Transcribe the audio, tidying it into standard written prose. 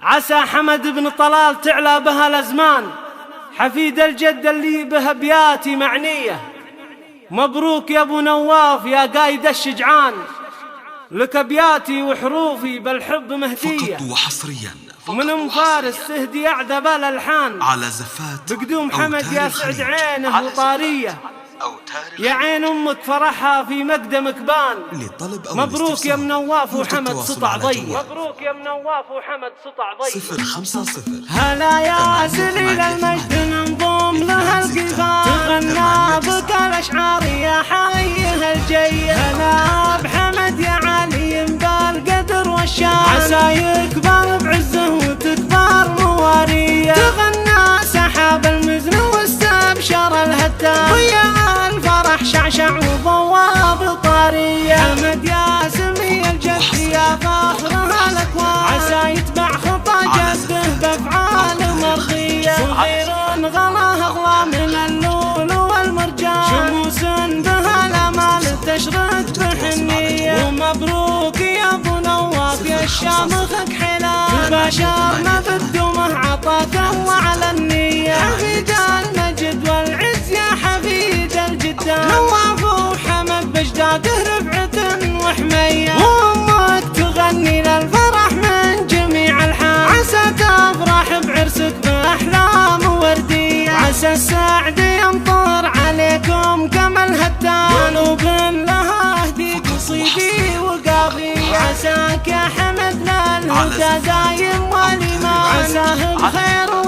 عسى حمد بن طلال تعلى بها الأزمان، حفيد الجد اللي به ابياتي معنية. مبروك يا ابو نواف يا قايد الشجعان، لك ابياتي وحروفي بالحب مهدية. فقط وحصريا من ام فارس تهدي اعذب الالحان، على زفات بقدوم حمد يا سعد عينه وطارية. يا عين امك فرحها في مقدمك بان. مبروك يا منواف وحمد سطع ضي. مبروك يا منواف وحمد سطع ضي. 050. هلا يا سليل المجد منظوم لها القفا، تغنى بك الاشعار يا حيه الجيه. هلا بحمد يا علي بالقدر والشان، عسى يكبر بعزه وتكبر مواريه. تغنى سحاب المزن واستبشر الهتان، ويا الفرح شعشع وبواب طاريه. حمد يا سمي الجد يا فخرها الاكوان، عسى يتبع خطى جده بافعال مرضيه. صغير غلاه اغلى من اللؤلؤ والمرجان، شموس بها الامال تشرق بحنيه. ومبروك يا ابو نواف يا الشامخك حلال، باشرنا بالدمه عطاك الله على النيه. حفيد المجد والعز يا حفيد الجدان، نواف وحمد بجداده رفعة وحميه. وامك تغني للفرح من جميع الحال، عسى تفرح بعرسك باحلام ورديه. عسى السعد يمطر عليكم كما الهتان، وبن لها اهدي قصيدي وقافيه. عساك يا حمد للهدى دايم والايمان، عساه بخير